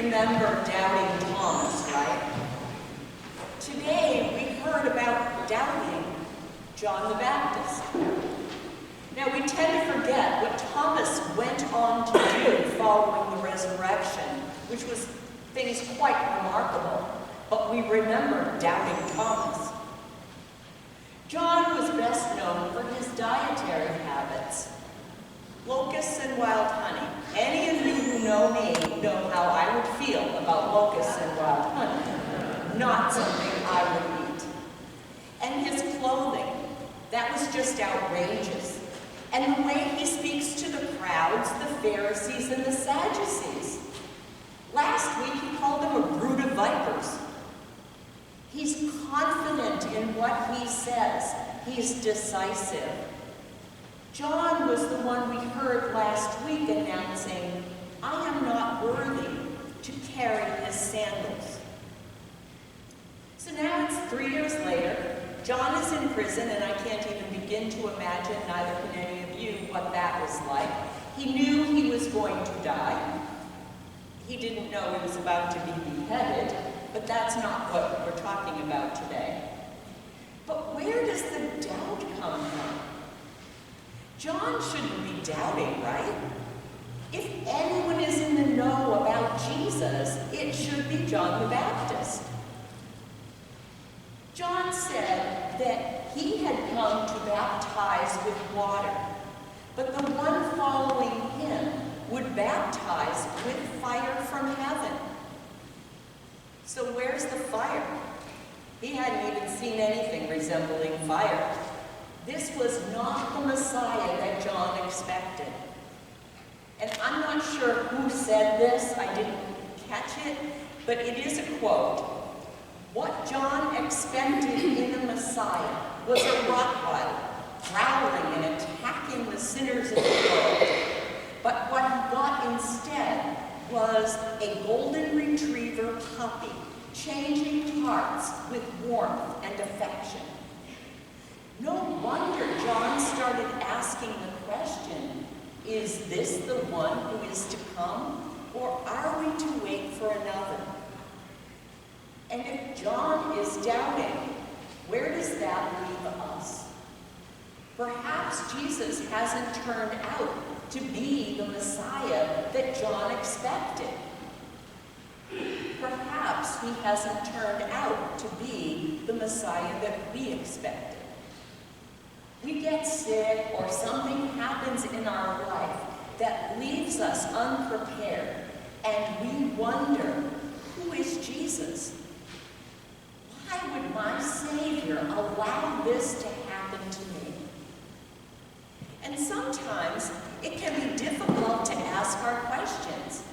remember doubting Thomas, right? Today we heard about doubting John the Baptist. Now we tend to forget what Thomas went on to do following the resurrection, which was things quite remarkable, but we remember doubting Thomas. John was best known for his dietary habits. Locusts and wild honey. Any of you who know me know how I would feel about locusts and wild honey. Not something I would eat. And his clothing, that was just outrageous. And the way he speaks to the crowds, the Pharisees and the Sadducees. Last week he called them a brood of vipers. He's confident in what he says. He's decisive. John was the one we heard last week announcing, "I am not worthy to carry his sandals." So now it's 3 years later. John is in prison, and I can't even begin to imagine, neither can any of you, what that was like. He knew he was going to die. He didn't know he was about to be beheaded, but that's not what we're talking about today. But where does the doubt come from? John shouldn't be doubting, right? If anyone is in the know about Jesus, it should be John the Baptist. John said that he had come to baptize with water, but the one following him would baptize with fire from heaven. So where's the fire? He hadn't even seen anything resembling fire. This was not the Messiah that John expected. And I'm not sure who said this, I didn't catch it, but it is a quote. What John expected in a Messiah was a Rottweiler, growling and attacking the sinners of the world. But what he got instead was a golden retriever puppy, changing hearts with warmth and affection. No wonder John started asking the question, is this the one who is to come, or are we to wait for another? And if John is doubting, where does that leave us? Perhaps Jesus hasn't turned out to be the Messiah that John expected. Perhaps he hasn't turned out to be the Messiah that we expected. We get sick or something happens in our life that leaves us unprepared, and we wonder, who is Jesus? Why would my Savior allow this to happen to me? And sometimes it can be difficult to ask our questions.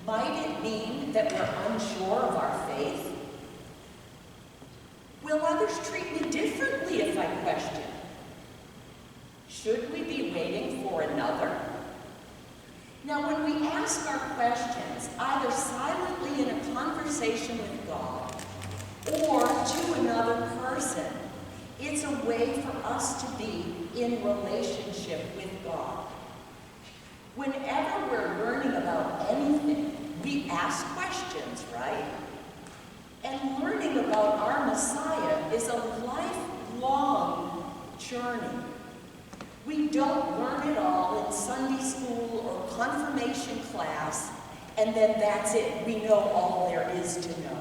Might it mean that we're unsure of our faith? Will others treat me differently if I question? Should we be waiting for another? Now, when we ask our questions, either silently in a conversation with God or to another person, it's a way for us to be in relationship with God. Whenever we're learning about anything, we ask questions, right? And learning about our Messiah is a lifelong journey. We don't learn it all in Sunday school or confirmation class, and then that's it. We know all there is to know.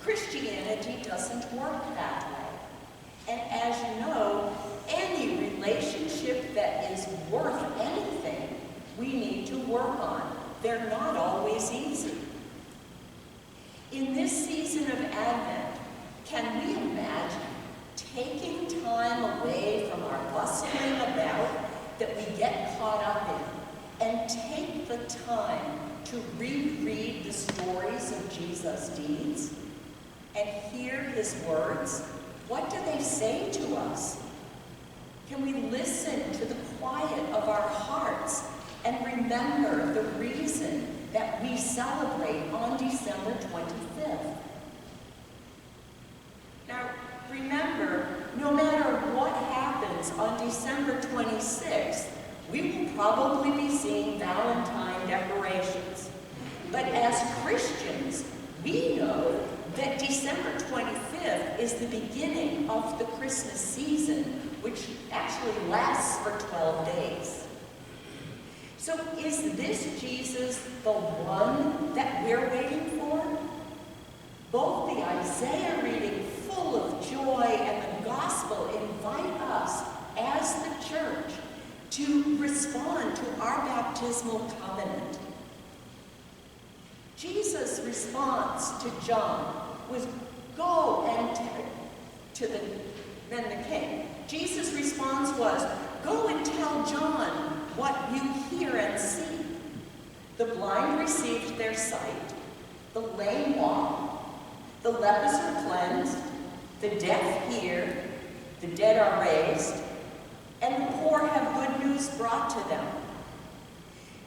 Christianity doesn't work that way. And as you know, any relationship that is worth anything, we need to work on. They're not always easy. In this season of Advent, can we imagine taking time away from our bustling about that we get caught up in, and take the time to reread the stories of Jesus' deeds and hear his words? What do they say to us? Can we listen to the quiet of our hearts and remember the reason that we celebrate on December 25th? Now, remember, no matter what happens on December 26th, we will probably be seeing Valentine decorations. But as Christians, we know that December 25th is the beginning of the Christmas season, which actually lasts for 12 days. So is this Jesus the one that we're waiting for? Both the Isaiah reading, full of joy, and the gospel invite us as the church to respond to our baptismal covenant. Jesus' response to John was, go and to the king. Jesus' response was, go and tell John what you hear and see. The blind received their sight, the lame walk, the lepers are cleansed, the deaf hear, the dead are raised, and the poor have good news brought to them.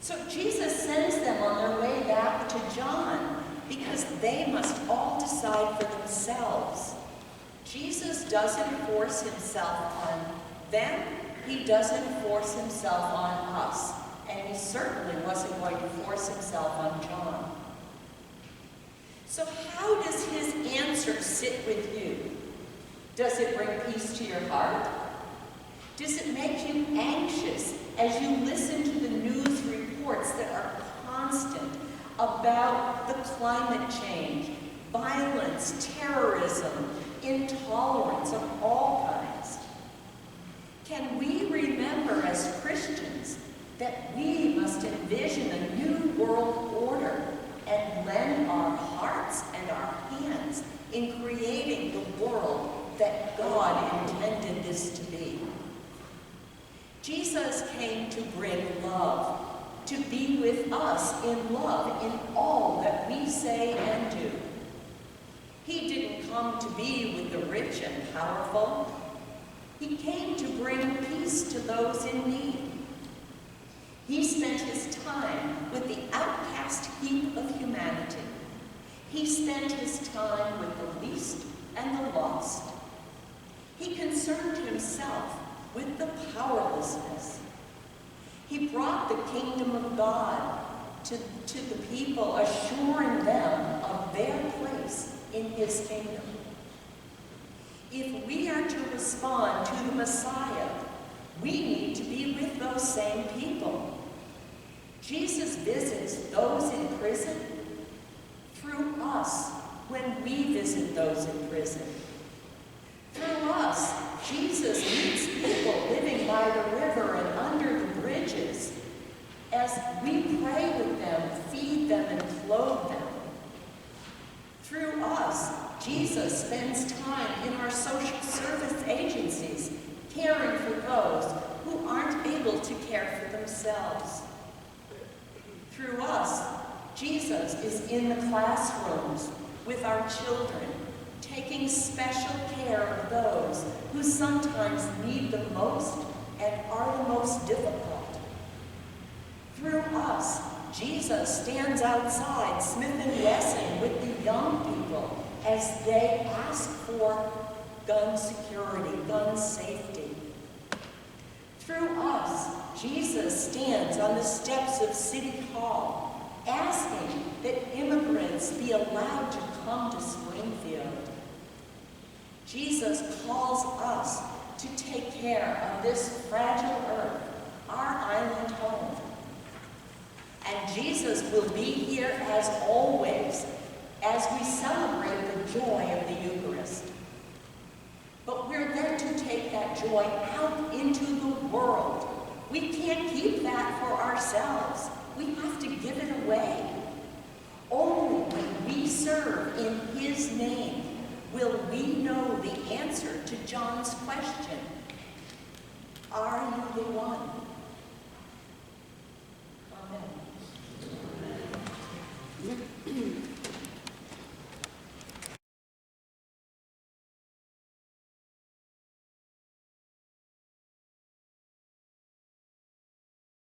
So Jesus sends them on their way back to John because they must all decide for themselves. Jesus doesn't force himself on them. He doesn't force himself on us. And he certainly wasn't going to force himself on John. So how does his answer sit with you? Does it bring peace to your heart? Does it make you anxious as you listen to the news reports that are constant about the climate change, violence, terrorism, intolerance of all kinds? Can we remember as Christians that we must envision a new world order and lend our hearts and our hands in creating the world that God intended this to be? Jesus came to bring love, to be with us in love in all that we say and do. He didn't come to be with the rich and powerful. He came to bring peace to those in need. He spent his time with the outcast heap of humanity. He spent his time with the least and the lost. He concerned himself with the powerlessness. He brought the kingdom of God to the people, assuring them of their place in his kingdom. If we are to respond to the Messiah, we need to be with those same people. Jesus visits those in prison through us when we visit those in prison. Through us, Jesus meets people living by the river and under the bridges as we pray with them, feed them, and clothe them. Through us, Jesus spends time in our social service agencies, caring for those who aren't able to care for themselves. Through us, Jesus is in the classrooms with our children, taking special care of those who sometimes need the most and are the most difficult. Through us, Jesus stands outside Smith & Wesson with the young people as they ask for gun security, gun safety. Through us, Jesus stands on the steps of City Hall, asking that immigrants be allowed to come to Springfield. Jesus calls us to take care of this fragile earth, our island home. And Jesus will be here as always as we celebrate the joy of the Eucharist. But we're then to take that joy out into the world. We can't keep that for ourselves. We have to give it away. Only when we serve in his name will we know the answer to John's question. Are you the one?